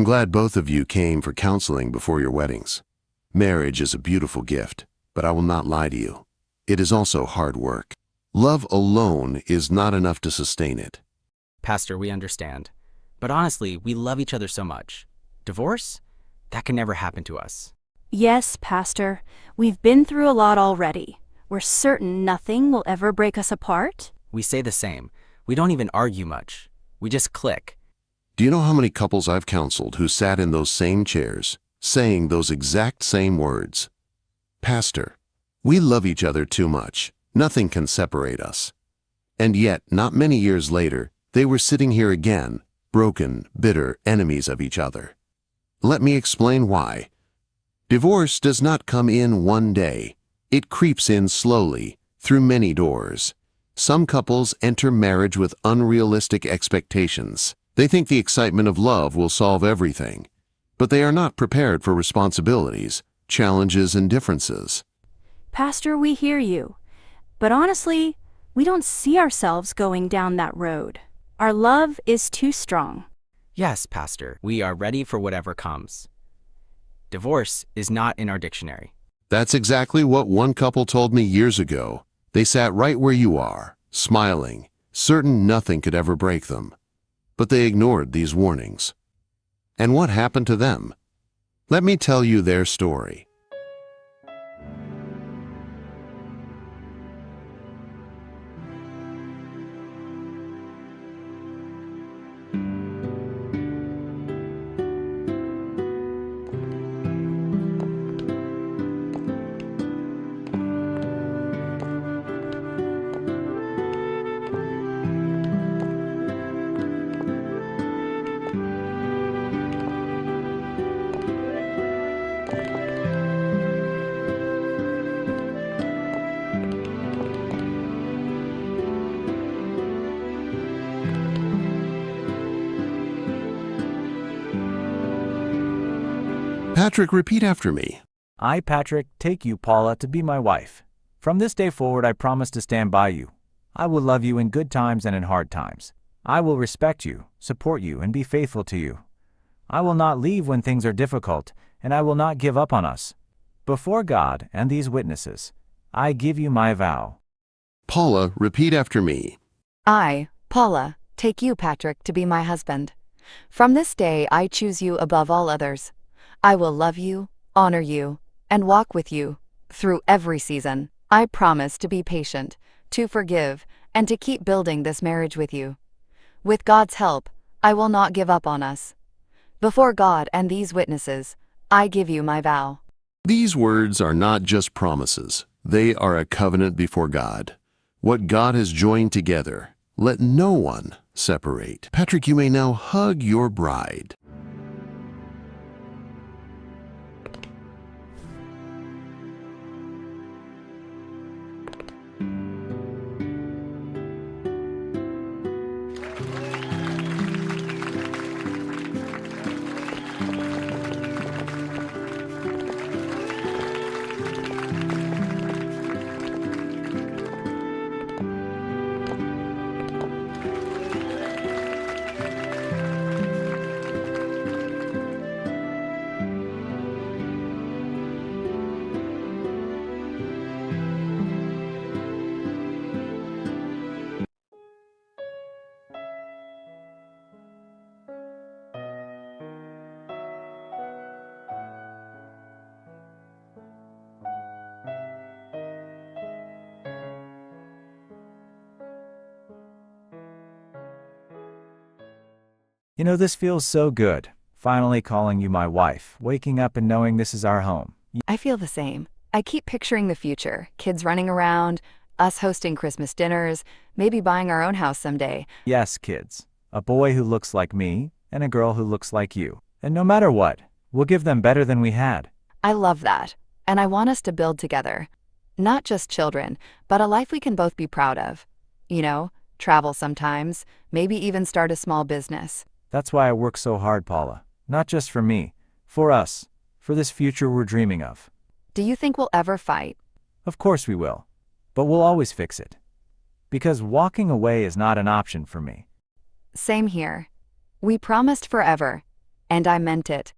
I'm glad both of you came for counseling before your weddings. Marriage is a beautiful gift, but I will not lie to you. It is also hard work. Love alone is not enough to sustain it. Pastor, we understand. But honestly, we love each other so much. Divorce? That can never happen to us. Yes, Pastor. We've been through a lot already. We're certain nothing will ever break us apart. We say the same. We don't even argue much. We just click. Do you know how many couples I've counseled who sat in those same chairs, saying those exact same words? Pastor, we love each other too much. Nothing can separate us. And yet, not many years later, they were sitting here again, broken, bitter enemies of each other. Let me explain why. Divorce does not come in one day. It creeps in slowly, through many doors. Some couples enter marriage with unrealistic expectations. They think the excitement of love will solve everything, but they are not prepared for responsibilities, challenges, and differences. Pastor, we hear you. But honestly, we don't see ourselves going down that road. Our love is too strong. Yes, Pastor, we are ready for whatever comes. Divorce is not in our dictionary. That's exactly what one couple told me years ago. They sat right where you are, smiling, certain nothing could ever break them. But they ignored these warnings. And what happened to them? Let me tell you their story. Patrick, repeat after me. I, Patrick, take you, Paula, to be my wife. From this day forward, I promise to stand by you. I will love you in good times and in hard times. I will respect you, support you, and be faithful to you. I will not leave when things are difficult, and I will not give up on us. Before God and these witnesses, I give you my vow. Paula, repeat after me. I, Paula, take you, Patrick, to be my husband. From this day, I choose you above all others. I will love you, honor you, and walk with you through every season. I promise to be patient, to forgive, and to keep building this marriage with you. With God's help, I will not give up on us. Before God and these witnesses, I give you my vow. These words are not just promises. They are a covenant before God. What God has joined together, let no one separate. Patrick, you may now hug your bride. You know, this feels so good. Finally calling you my wife, waking up and knowing this is our home. I feel the same. I keep picturing the future, kids running around, us hosting Christmas dinners, maybe buying our own house someday. Yes, kids. A boy who looks like me, and a girl who looks like you. And no matter what, we'll give them better than we had. I love that. And I want us to build together. Not just children, but a life we can both be proud of. You know, travel sometimes, maybe even start a small business. That's why I work so hard, Paula. Not just for me, for us, for this future we're dreaming of. Do you think we'll ever fight? Of course we will. But we'll always fix it. Because walking away is not an option for me. Same here. We promised forever. And I meant it.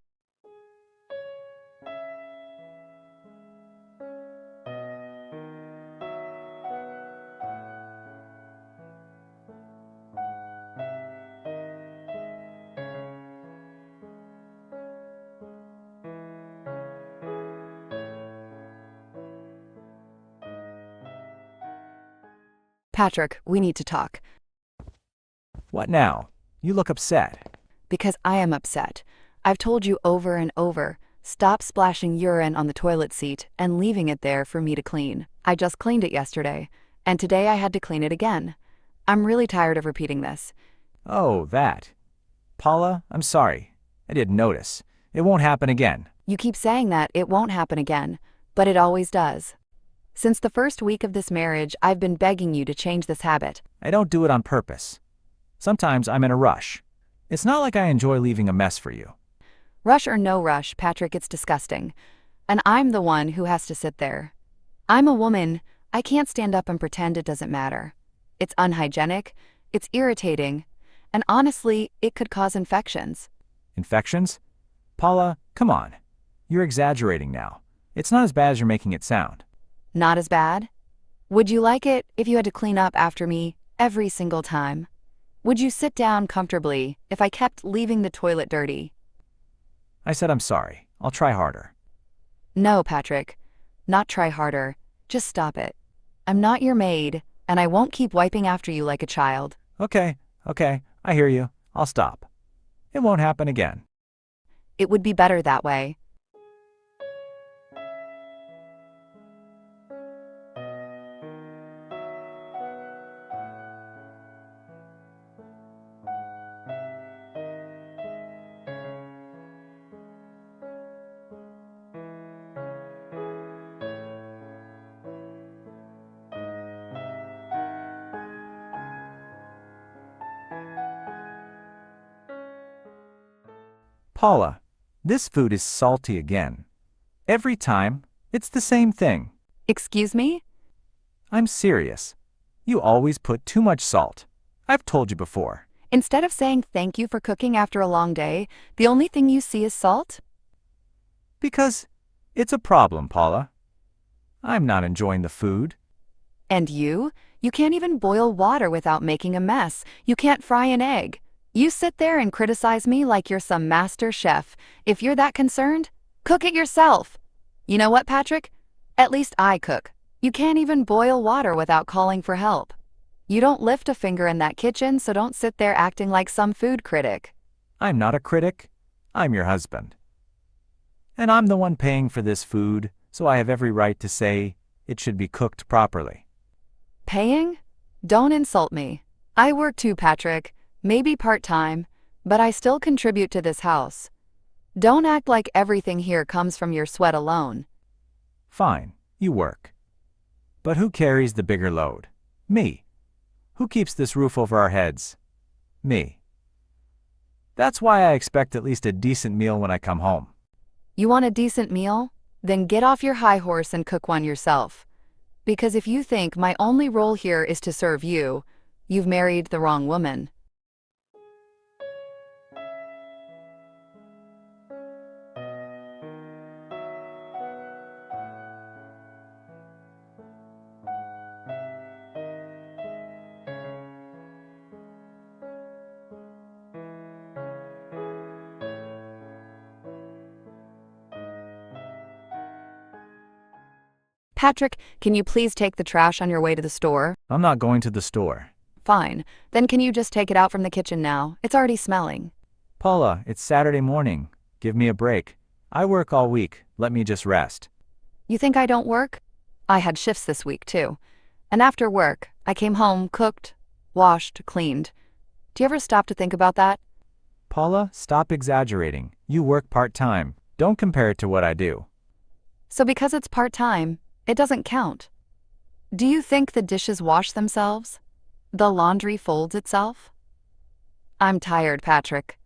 Patrick, we need to talk. What now? You look upset. Because I am upset. I've told you over and over, stop splashing urine on the toilet seat and leaving it there for me to clean. I just cleaned it yesterday, and today I had to clean it again. I'm really tired of repeating this. Oh, that. Paula, I'm sorry. I didn't notice. It won't happen again. You keep saying that it won't happen again, but it always does. Since the first week of this marriage, I've been begging you to change this habit. I don't do it on purpose. Sometimes I'm in a rush. It's not like I enjoy leaving a mess for you. Rush or no rush, Patrick, it's disgusting. And I'm the one who has to sit there. I'm a woman. I can't stand up and pretend it doesn't matter. It's unhygienic, it's irritating, and honestly, it could cause infections. Infections? Paula, come on. You're exaggerating now. It's not as bad as you're making it sound. Not as bad? Would you like it if you had to clean up after me every single time? Would you sit down comfortably if I kept leaving the toilet dirty? I said I'm sorry. I'll try harder. No, Patrick. Not try harder. Just stop it. I'm not your maid, and I won't keep wiping after you like a child. Okay, I hear you. I'll stop. It won't happen again. It would be better that way. Paula, this food is salty again. Every time, it's the same thing. Excuse me? I'm serious. You always put too much salt. I've told you before. Instead of saying thank you for cooking after a long day, the only thing you see is salt? Because it's a problem, Paula. I'm not enjoying the food. And you? You can't even boil water without making a mess. You can't fry an egg. You sit there and criticize me like you're some master chef. If you're that concerned, cook it yourself. You know what, Patrick? At least I cook. You can't even boil water without calling for help. You don't lift a finger in that kitchen, so don't sit there acting like some food critic. I'm not a critic. I'm your husband. And I'm the one paying for this food, so I have every right to say it should be cooked properly. Paying? Don't insult me. I work too, Patrick. Maybe part-time, but I still contribute to this house. Don't act like everything here comes from your sweat alone. Fine, you work. But who carries the bigger load? Me. Who keeps this roof over our heads? Me. That's why I expect at least a decent meal when I come home. You want a decent meal? Then get off your high horse and cook one yourself. Because if you think my only role here is to serve you, you've married the wrong woman. Patrick, can you please take the trash on your way to the store? I'm not going to the store. Fine. Then can you just take it out from the kitchen now? It's already smelling. Paula, it's Saturday morning. Give me a break. I work all week. Let me just rest. You think I don't work? I had shifts this week, too. And after work, I came home, cooked, washed, cleaned. Do you ever stop to think about that? Paula, stop exaggerating. You work part-time. Don't compare it to what I do. So because it's part-time, it doesn't count. Do you think the dishes wash themselves? The laundry folds itself? I'm tired, Patrick.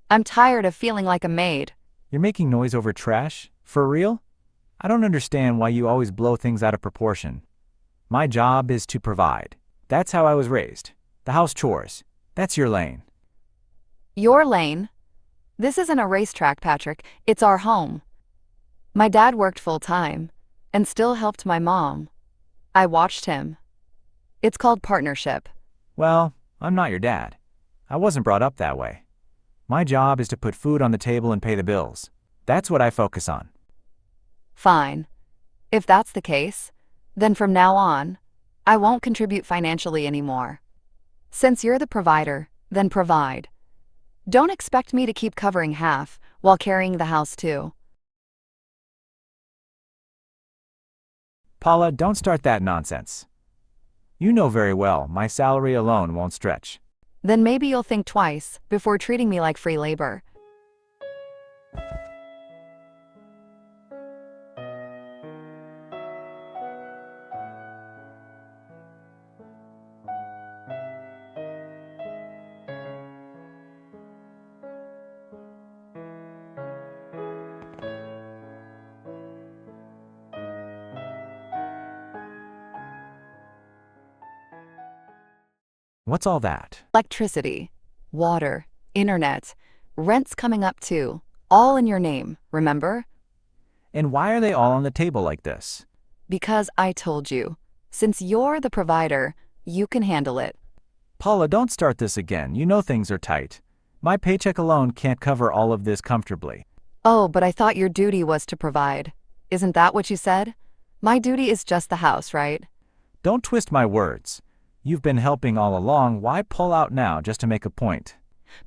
I'm tired of feeling like a maid. You're making noise over trash? For real? I don't understand why you always blow things out of proportion. My job is to provide. That's how I was raised. The house chores. That's your lane. Your lane? This isn't a racetrack, Patrick. It's our home. My dad worked full-time and still helped my mom. I watched him. It's called partnership. Well, I'm not your dad. I wasn't brought up that way. My job is to put food on the table and pay the bills. That's what I focus on. Fine. If that's the case, then from now on, I won't contribute financially anymore. Since you're the provider, then provide. Don't expect me to keep covering half while carrying the house too. Paula, don't start that nonsense. You know very well my salary alone won't stretch. Then maybe you'll think twice before treating me like free labor. What's all that? Electricity, water, internet, rent's coming up too. All in your name, remember? And why are they all on the table like this? Because I told you. Since you're the provider, you can handle it. Paula, don't start this again. You know things are tight. My paycheck alone can't cover all of this comfortably. Oh, but I thought your duty was to provide. Isn't that what you said? My duty is just the house, right? Don't twist my words. You've been helping all along. Why pull out now just to make a point?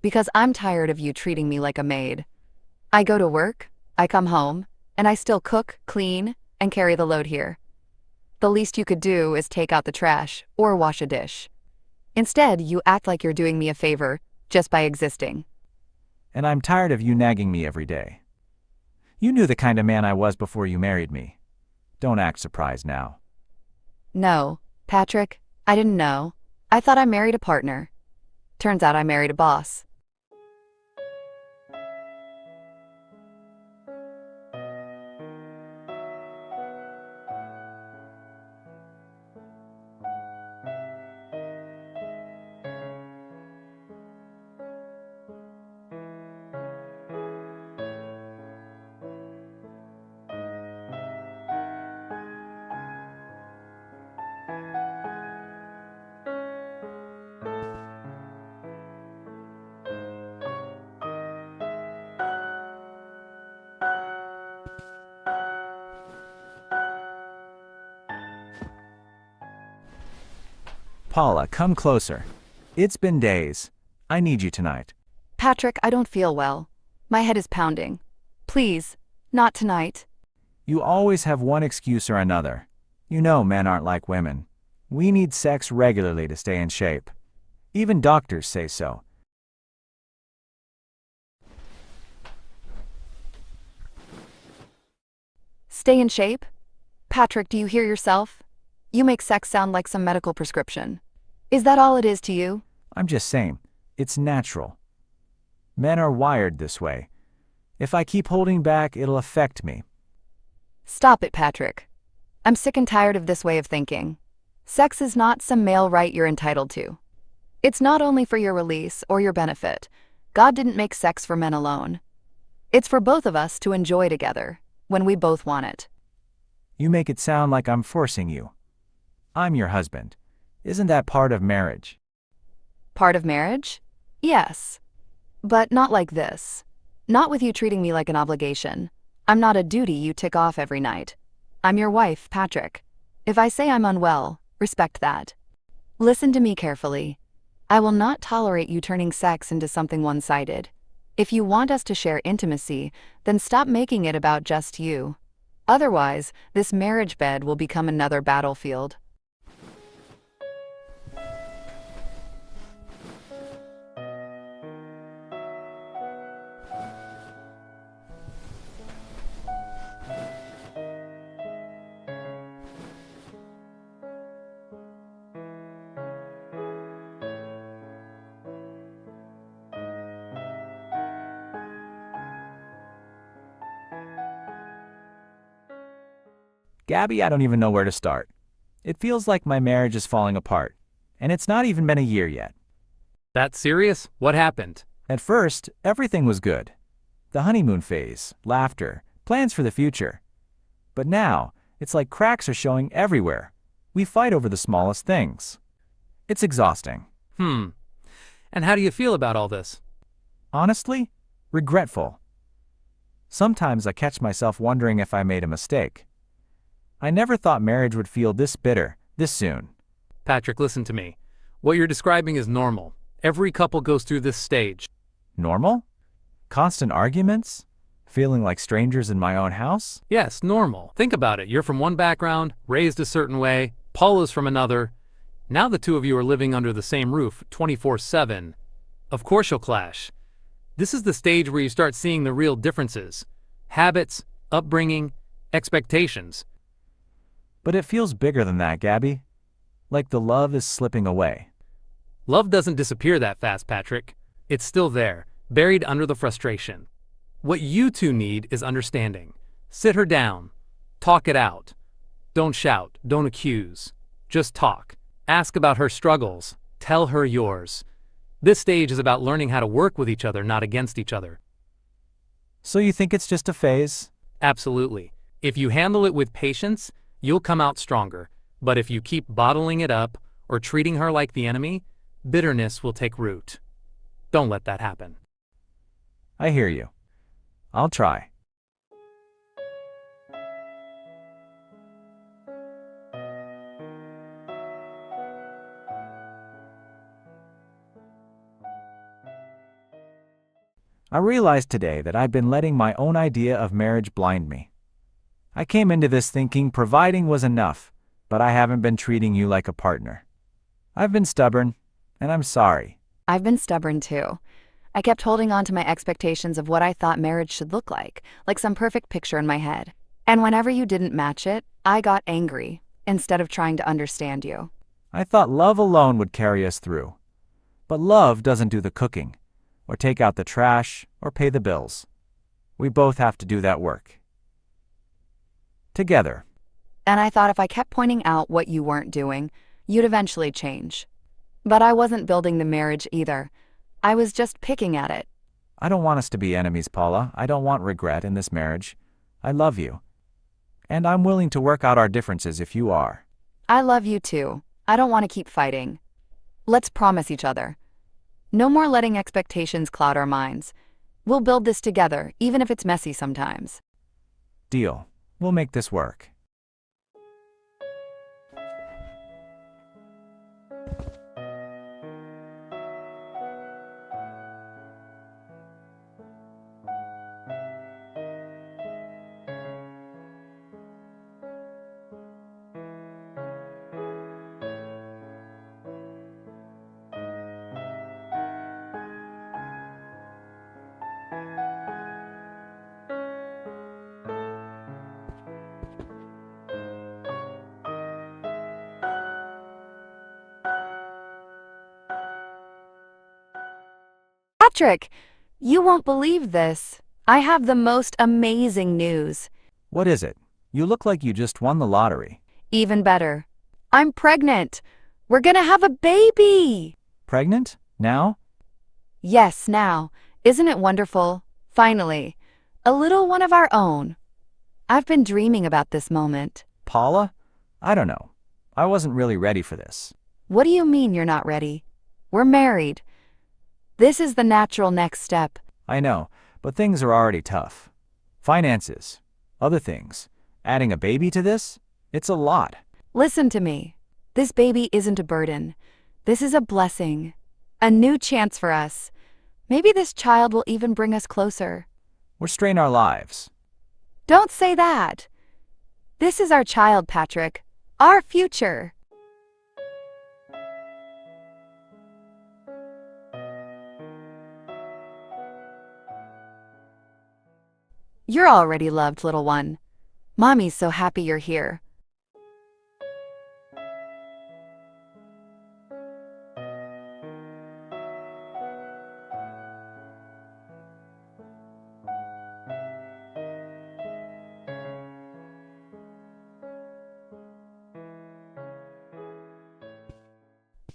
Because I'm tired of you treating me like a maid. I go to work, I come home, and I still cook, clean, and carry the load here. The least you could do is take out the trash or wash a dish. Instead, you act like you're doing me a favor just by existing. And I'm tired of you nagging me every day. You knew the kind of man I was before you married me. Don't act surprised now. No, Patrick, I didn't know. I thought I married a partner. Turns out I married a boss. Paula, come closer. It's been days. I need you tonight. Patrick, I don't feel well. My head is pounding. Please, not tonight. You always have one excuse or another. You know men aren't like women. We need sex regularly to stay in shape. Even doctors say so. Stay in shape? Patrick, do you hear yourself? You make sex sound like some medical prescription. Is that all it is to you? I'm just saying, it's natural. Men are wired this way. If I keep holding back, it'll affect me. Stop it, Patrick. I'm sick and tired of this way of thinking. Sex is not some male right you're entitled to. It's not only for your release or your benefit. God didn't make sex for men alone. It's for both of us to enjoy together, when we both want it. You make it sound like I'm forcing you. I'm your husband. Isn't that part of marriage? Part of marriage? Yes. But not like this. Not with you treating me like an obligation. I'm not a duty you tick off every night. I'm your wife, Patrick. If I say I'm unwell, respect that. Listen to me carefully. I will not tolerate you turning sex into something one-sided. If you want us to share intimacy, then stop making it about just you. Otherwise, this marriage bed will become another battlefield. Gabby, I don't even know where to start. It feels like my marriage is falling apart, and it's not even been a year yet. That serious? What happened? At first, everything was good. The honeymoon phase, laughter, plans for the future. But now, it's like cracks are showing everywhere. We fight over the smallest things. It's exhausting. And how do you feel about all this? Honestly, regretful. Sometimes I catch myself wondering if I made a mistake. I never thought marriage would feel this bitter, this soon. Patrick, listen to me. What you're describing is normal. Every couple goes through this stage. Normal? Constant arguments? Feeling like strangers in my own house? Yes, normal. Think about it. You're from one background, raised a certain way. Paula's from another. Now the two of you are living under the same roof 24/7. Of course you'll clash. This is the stage where you start seeing the real differences. Habits, upbringing, expectations. But it feels bigger than that, Gabby. Like the love is slipping away. Love doesn't disappear that fast, Patrick. It's still there, buried under the frustration. What you two need is understanding. Sit her down. Talk it out. Don't shout. Don't accuse. Just talk. Ask about her struggles. Tell her yours. This stage is about learning how to work with each other, not against each other. So you think it's just a phase? Absolutely. If you handle it with patience, you'll come out stronger. But if you keep bottling it up or treating her like the enemy, bitterness will take root. Don't let that happen. I hear you. I'll try. I realized today that I'd been letting my own idea of marriage blind me. I came into this thinking providing was enough, but I haven't been treating you like a partner. I've been stubborn, and I'm sorry. I've been stubborn too. I kept holding on to my expectations of what I thought marriage should look like some perfect picture in my head. And whenever you didn't match it, I got angry, instead of trying to understand you. I thought love alone would carry us through. But love doesn't do the cooking, or take out the trash, or pay the bills. We both have to do that work. Together. And I thought if I kept pointing out what you weren't doing, you'd eventually change. But I wasn't building the marriage either. I was just picking at it. I don't want us to be enemies, Paula. I don't want regret in this marriage. I love you. And I'm willing to work out our differences if you are. I love you too. I don't want to keep fighting. Let's promise each other. No more letting expectations cloud our minds. We'll build this together, even if it's messy sometimes. Deal. We'll make this work. Patrick, you won't believe this. I have the most amazing news. What is it? You look like you just won the lottery. Even better. I'm pregnant. We're gonna have a baby. Pregnant? Now? Yes, now. Isn't it wonderful? Finally. A little one of our own. I've been dreaming about this moment. Paula? I don't know. I wasn't really ready for this. What do you mean you're not ready? We're married. This is the natural next step. I know, but things are already tough. Finances, other things. Adding a baby to this? It's a lot. Listen to me. This baby isn't a burden. This is a blessing. A new chance for us. Maybe this child will even bring us closer. We're strain our lives. Don't say that. This is our child, Patrick. Our future. You're already loved, little one. Mommy's so happy you're here.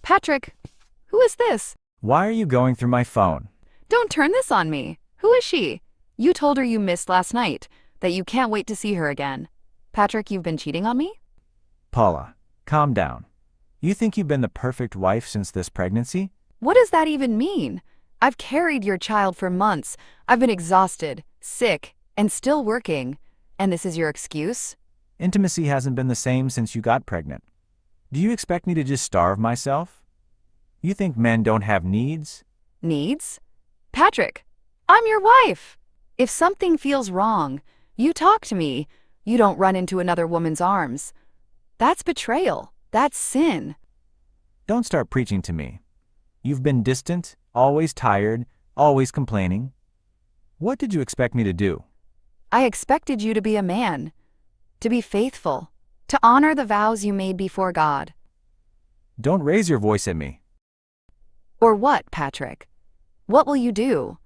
Patrick, who is this? Why are you going through my phone? Don't turn this on me. Who is she? You told her you missed last night, that you can't wait to see her again. Patrick, you've been cheating on me? Paula, calm down. You think you've been the perfect wife since this pregnancy? What does that even mean? I've carried your child for months. I've been exhausted, sick, and still working. And this is your excuse? Intimacy hasn't been the same since you got pregnant. Do you expect me to just starve myself? You think men don't have needs? Needs? Patrick, I'm your wife. If something feels wrong, you talk to me. You don't run into another woman's arms. That's betrayal. That's sin. Don't start preaching to me. You've been distant, always tired, always complaining. What did you expect me to do? I expected you to be a man, to be faithful, to honor the vows you made before God. Don't raise your voice at me. Or what, Patrick? What will you do?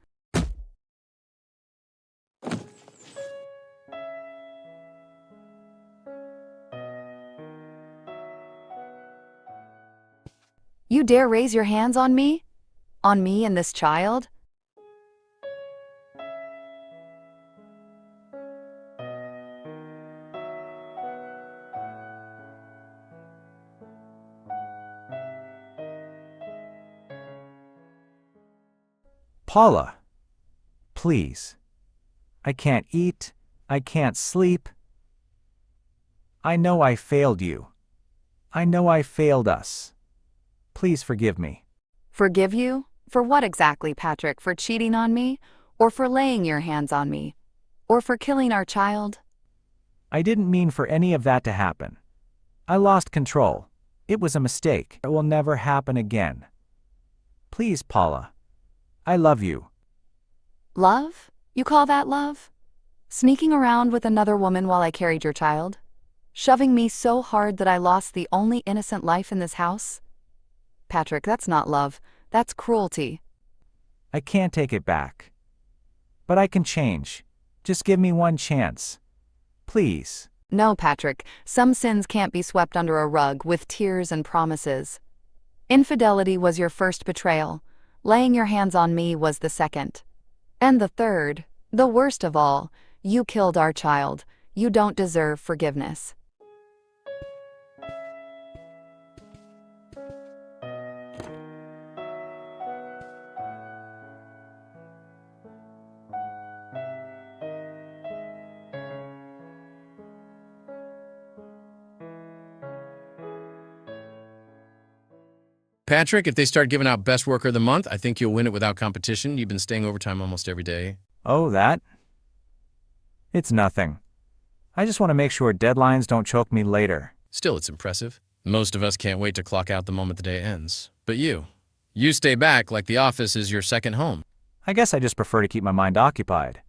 You dare raise your hands on me? On me and this child? Paula, please. I can't eat. I can't sleep. I know I failed you. I know I failed us. Please forgive me. Forgive you? For what exactly, Patrick? For cheating on me? Or for laying your hands on me? Or for killing our child? I didn't mean for any of that to happen. I lost control. It was a mistake. It will never happen again. Please, Paula. I love you. Love? You call that love? Sneaking around with another woman while I carried your child? Shoving me so hard that I lost the only innocent life in this house? Patrick, that's not love. That's cruelty. I can't take it back. But I can change. Just give me one chance. Please. No, Patrick. Some sins can't be swept under a rug with tears and promises. Infidelity was your first betrayal. Laying your hands on me was the second. And the third, the worst of all, you killed our child. You don't deserve forgiveness. Patrick, if they start giving out Best Worker of the Month, I think you'll win it without competition. You've been staying overtime almost every day. Oh, that? It's nothing. I just want to make sure deadlines don't choke me later. Still, it's impressive. Most of us can't wait to clock out the moment the day ends. But you stay back like the office is your second home. I guess I just prefer to keep my mind occupied.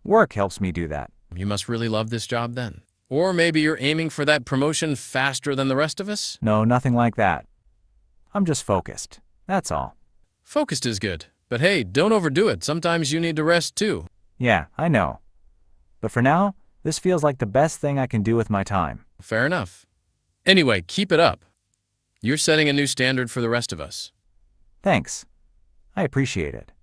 Work helps me do that. You must really love this job then. Or maybe you're aiming for that promotion faster than the rest of us? No, nothing like that. I'm just focused. That's all. Focused is good. But hey, don't overdo it. Sometimes you need to rest too. Yeah, I know. But for now, this feels like the best thing I can do with my time. Fair enough. Anyway, keep it up. You're setting a new standard for the rest of us. Thanks. I appreciate it.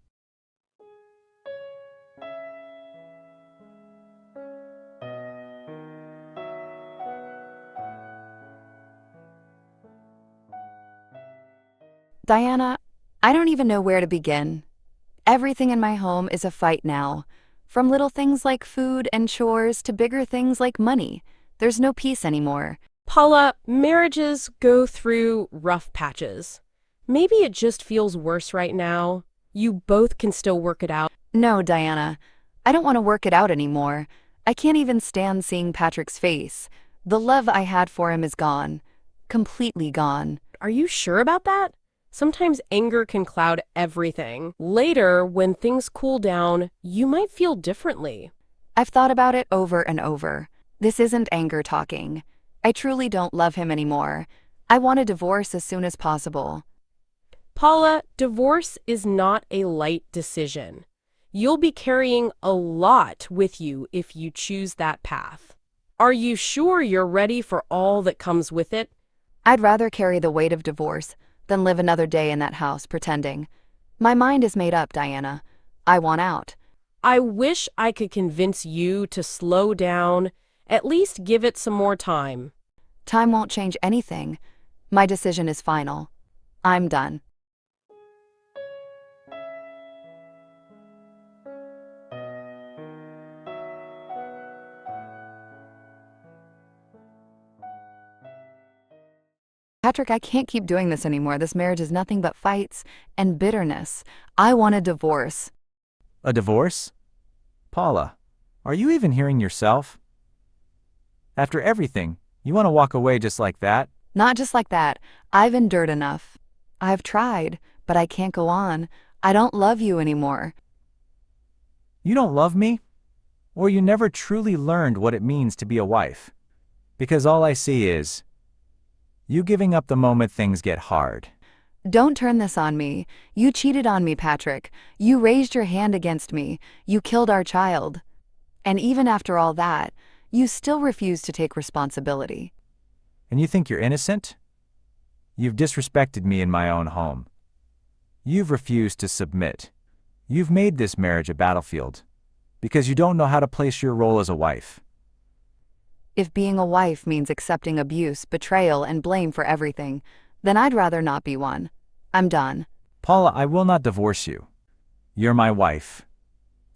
Diana, I don't even know where to begin. Everything in my home is a fight now. From little things like food and chores to bigger things like money. There's no peace anymore. Paula, marriages go through rough patches. Maybe it just feels worse right now. You both can still work it out. No, Diana. I don't want to work it out anymore. I can't even stand seeing Patrick's face. The love I had for him is gone. Completely gone. Are you sure about that? Sometimes anger can cloud everything. Later, when things cool down, you might feel differently. I've thought about it over and over. This isn't anger talking. I truly don't love him anymore. I want a divorce as soon as possible. Paula, divorce is not a light decision. You'll be carrying a lot with you if you choose that path. Are you sure you're ready for all that comes with it? I'd rather carry the weight of divorce than live another day in that house pretending. My mind is made up, Diana. I want out. I wish I could convince you to slow down, at least give it some more time. Time won't change anything. My decision is final. I'm done. Patrick, I can't keep doing this anymore. This marriage is nothing but fights and bitterness. I want a divorce. A divorce? Paula, are you even hearing yourself? After everything, you want to walk away just like that? Not just like that. I've endured enough. I've tried, but I can't go on. I don't love you anymore. You don't love me? Or you never truly learned what it means to be a wife? Because all I see is you giving up the moment things get hard. Don't turn this on me. You cheated on me, Patrick. You raised your hand against me. You killed our child. And even after all that, you still refuse to take responsibility. And you think you're innocent? You've disrespected me in my own home. You've refused to submit. You've made this marriage a battlefield because you don't know how to place your role as a wife. If being a wife means accepting abuse, betrayal, and blame for everything, then I'd rather not be one. I'm done. Paula, I will not divorce you. You're my wife.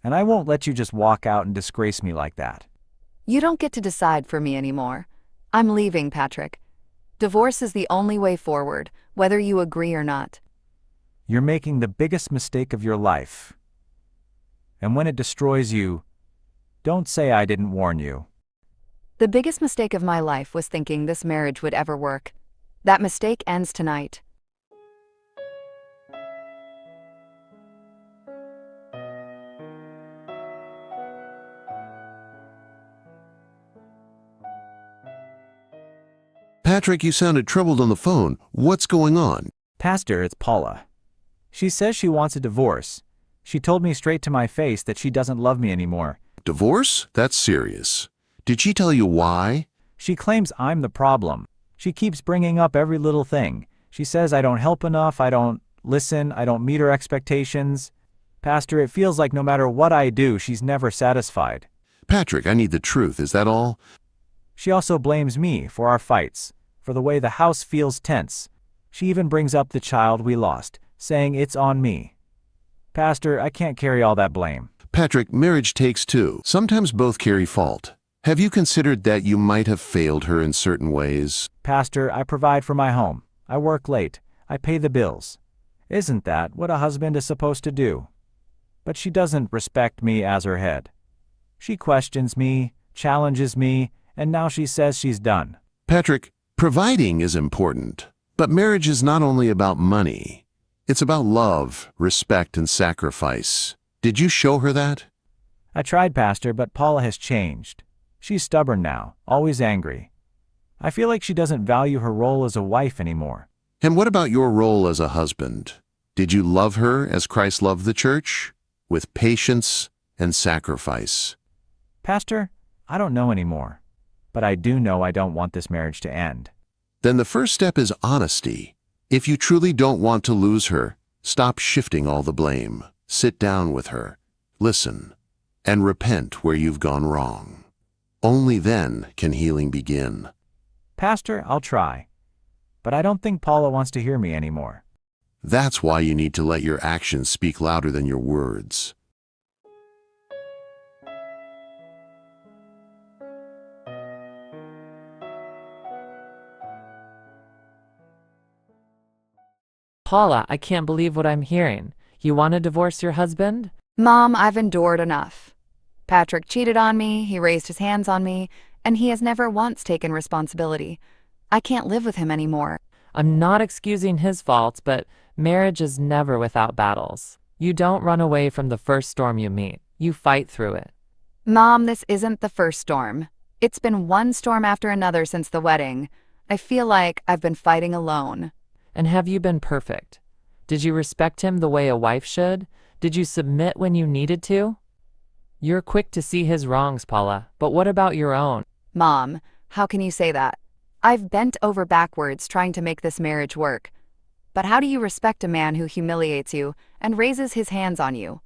And I won't let you just walk out and disgrace me like that. You don't get to decide for me anymore. I'm leaving, Patrick. Divorce is the only way forward, whether you agree or not. You're making the biggest mistake of your life. And when it destroys you, don't say I didn't warn you. The biggest mistake of my life was thinking this marriage would ever work. That mistake ends tonight. Patrick, you sounded troubled on the phone. What's going on? Pastor, it's Paula. She says she wants a divorce. She told me straight to my face that she doesn't love me anymore. Divorce? That's serious. Did she tell you why? She claims I'm the problem. She keeps bringing up every little thing. She says I don't help enough, I don't listen, I don't meet her expectations. Pastor, it feels like no matter what I do, she's never satisfied. Patrick, I need the truth. Is that all? She also blames me for our fights, for the way the house feels tense. She even brings up the child we lost, saying it's on me. Pastor, I can't carry all that blame. Patrick, marriage takes two. Sometimes both carry fault. Have you considered that you might have failed her in certain ways? Pastor, I provide for my home. I work late. I pay the bills. Isn't that what a husband is supposed to do? But she doesn't respect me as her head. She questions me, challenges me, and now she says she's done. Patrick, providing is important, but marriage is not only about money. It's about love, respect, and sacrifice. Did you show her that? I tried, Pastor, but Paula has changed. She's stubborn now, always angry. I feel like she doesn't value her role as a wife anymore. And what about your role as a husband? Did you love her as Christ loved the church? With patience and sacrifice. Pastor, I don't know anymore. But I do know I don't want this marriage to end. Then the first step is honesty. If you truly don't want to lose her, stop shifting all the blame. Sit down with her, listen, and repent where you've gone wrong. Only then can healing begin. Pastor, I'll try. But I don't think Paula wants to hear me anymore. That's why you need to let your actions speak louder than your words. Paula, I can't believe what I'm hearing. You want to divorce your husband? Mom, I've endured enough. Patrick cheated on me, he raised his hands on me, and he has never once taken responsibility. I can't live with him anymore. I'm not excusing his faults, but marriage is never without battles. You don't run away from the first storm you meet. You fight through it. Mom, this isn't the first storm. It's been one storm after another since the wedding. I feel like I've been fighting alone. And have you been perfect? Did you respect him the way a wife should? Did you submit when you needed to? You're quick to see his wrongs, Paula, but what about your own? Mom, how can you say that? I've bent over backwards trying to make this marriage work. But how do you respect a man who humiliates you and raises his hands on you?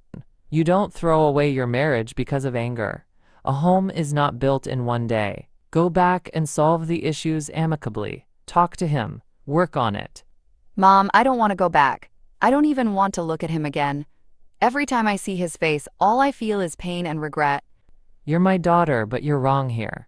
You don't throw away your marriage because of anger. A home is not built in one day. Go back and solve the issues amicably. Talk to him. Work on it. Mom, I don't want to go back. I don't even want to look at him again. Every time I see his face, all I feel is pain and regret. You're my daughter, but you're wrong here.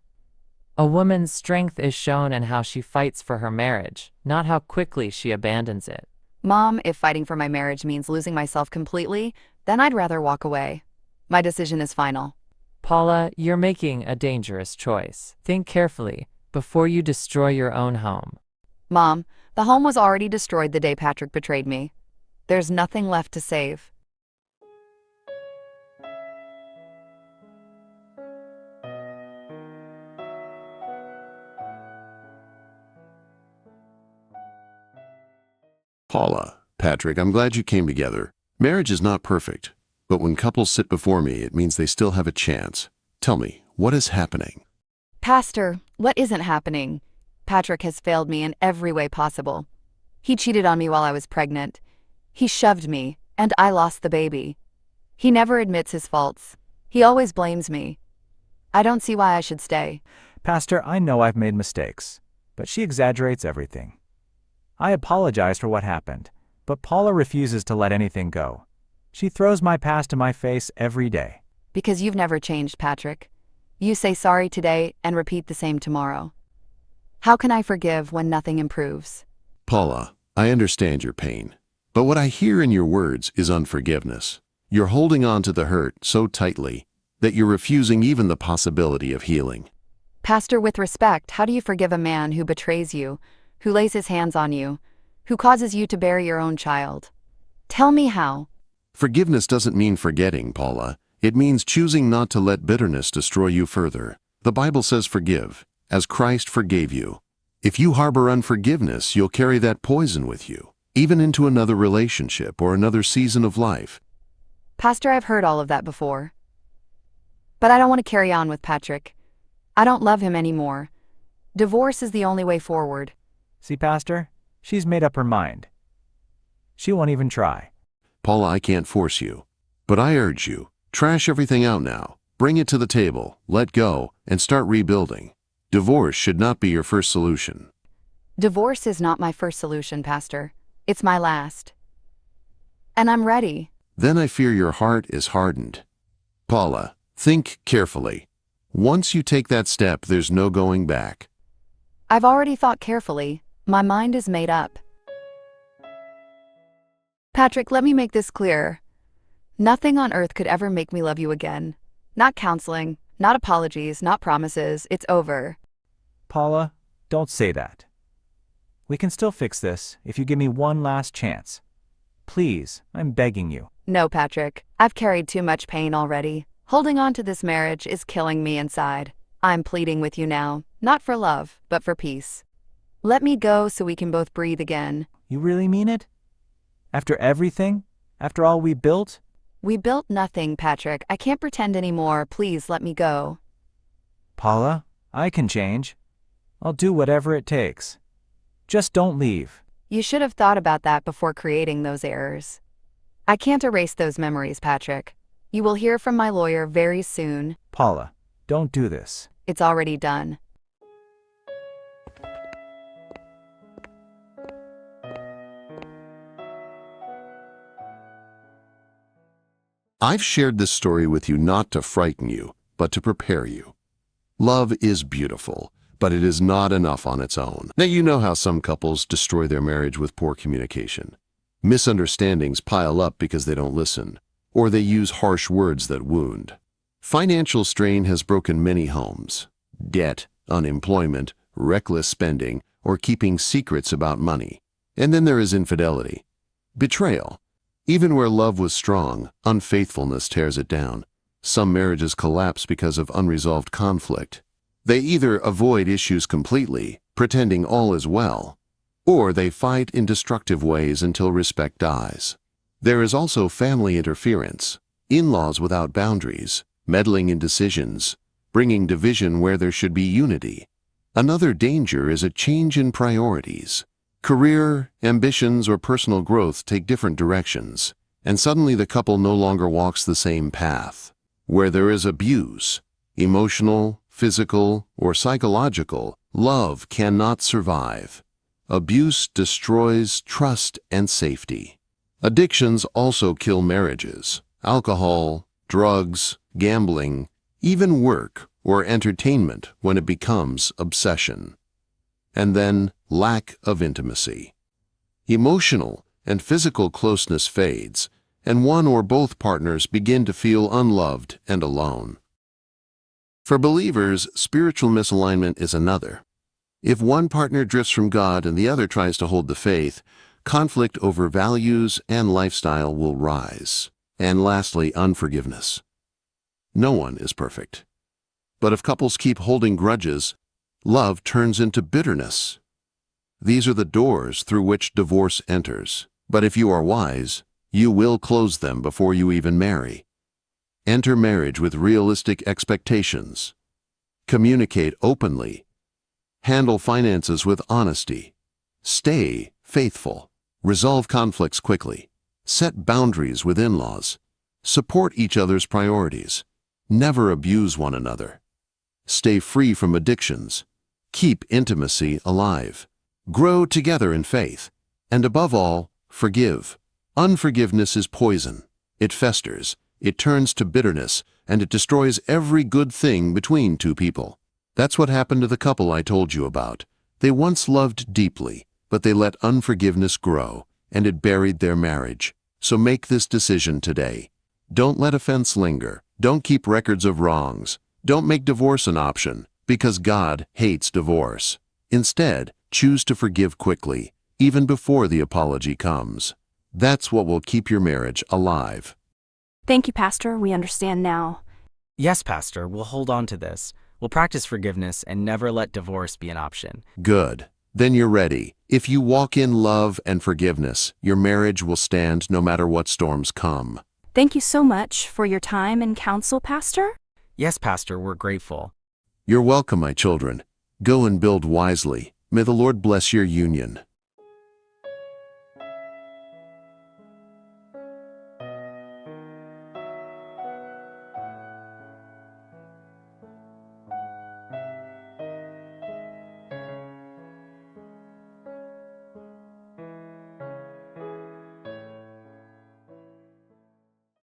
A woman's strength is shown in how she fights for her marriage, not how quickly she abandons it. Mom, if fighting for my marriage means losing myself completely, then I'd rather walk away. My decision is final. Paula, you're making a dangerous choice. Think carefully before you destroy your own home. Mom, the home was already destroyed the day Patrick betrayed me. There's nothing left to save. Paula, Patrick, I'm glad you came together. Marriage is not perfect, but when couples sit before me, it means they still have a chance. Tell me, what is happening? Pastor, what isn't happening? Patrick has failed me in every way possible. He cheated on me while I was pregnant. He shoved me, and I lost the baby. He never admits his faults. He always blames me. I don't see why I should stay. Pastor, I know I've made mistakes, but she exaggerates everything. I apologize for what happened, but Paula refuses to let anything go. She throws my past in my face every day. Because you've never changed, Patrick. You say sorry today and repeat the same tomorrow. How can I forgive when nothing improves? Paula, I understand your pain, but what I hear in your words is unforgiveness. You're holding on to the hurt so tightly that you're refusing even the possibility of healing. Pastor, with respect, how do you forgive a man who betrays you, who lays his hands on you, who causes you to bury your own child? Tell me how. Forgiveness doesn't mean forgetting, Paula. It means choosing not to let bitterness destroy you further. The Bible says forgive, as Christ forgave you. If you harbor unforgiveness, you'll carry that poison with you, even into another relationship or another season of life. Pastor, I've heard all of that before. But I don't want to carry on with Patrick. I don't love him anymore. Divorce is the only way forward. See, Pastor? She's made up her mind. She won't even try. Paula, I can't force you, but I urge you, trash everything out now. Bring it to the table, let go, and start rebuilding. Divorce should not be your first solution. Divorce is not my first solution, Pastor. It's my last. And I'm ready. Then I fear your heart is hardened. Paula, think carefully. Once you take that step, there's no going back. I've already thought carefully. My mind is made up. Patrick, let me make this clear. Nothing on earth could ever make me love you again. Not counseling, not apologies, not promises. It's over. Paula, don't say that. We can still fix this if you give me one last chance. Please, I'm begging you. No, Patrick. I've carried too much pain already. Holding on to this marriage is killing me inside. I'm pleading with you now, not for love, but for peace. Let me go so we can both breathe again. You really mean it? After everything? After all we built? We built nothing, Patrick. I can't pretend anymore. Please let me go. Paula, I can change. I'll do whatever it takes. Just don't leave. You should have thought about that before creating those errors. I can't erase those memories, Patrick. You will hear from my lawyer very soon. Paula, don't do this. It's already done. I've shared this story with you not to frighten you, but to prepare you. Love is beautiful, but it is not enough on its own. Now you know how some couples destroy their marriage with poor communication. Misunderstandings pile up because they don't listen, or they use harsh words that wound. Financial strain has broken many homes. Debt, unemployment, reckless spending, or keeping secrets about money. And then there is infidelity. Betrayal. Even where love was strong, unfaithfulness tears it down. Some marriages collapse because of unresolved conflict. They either avoid issues completely, pretending all is well, or they fight in destructive ways until respect dies. There is also family interference, in-laws without boundaries, meddling in decisions, bringing division where there should be unity. Another danger is a change in priorities. Career, ambitions, or personal growth take different directions, And suddenly the couple no longer walks the same path. Where there is abuse, emotional, physical, or psychological, love cannot survive. Abuse destroys trust and safety. Addictions also kill marriages. Alcohol, drugs, gambling, even work or entertainment when it becomes obsession. And then lack of intimacy. Emotional and physical closeness fades, and one or both partners begin to feel unloved and alone. For believers, spiritual misalignment is another. If one partner drifts from God and the other tries to hold the faith, conflict over values and lifestyle will rise. And lastly, unforgiveness. No one is perfect. But if couples keep holding grudges, love turns into bitterness. These are the doors through which divorce enters. But if you are wise, you will close them before you even marry. Enter marriage with realistic expectations. Communicate openly. Handle finances with honesty. Stay faithful. Resolve conflicts quickly. Set boundaries with in-laws. Support each other's priorities. Never abuse one another. Stay free from addictions. Keep intimacy alive. Grow together in faith. And above all, forgive. Unforgiveness is poison. It festers, it turns to bitterness, and it destroys every good thing between two people. That's what happened to the couple I told you about. They once loved deeply, but they let unforgiveness grow, and it buried their marriage. So make this decision today. Don't let offense linger. Don't keep records of wrongs. Don't make divorce an option, because God hates divorce. Instead, choose to forgive quickly, even before the apology comes. That's what will keep your marriage alive. Thank you, Pastor. We understand now. Yes, Pastor, we'll hold on to this. We'll practice forgiveness and never let divorce be an option. Good. Then you're ready. If you walk in love and forgiveness, your marriage will stand no matter what storms come. Thank you so much for your time and counsel, Pastor. Yes, Pastor, we're grateful. You're welcome, my children. Go and build wisely. May the Lord bless your union.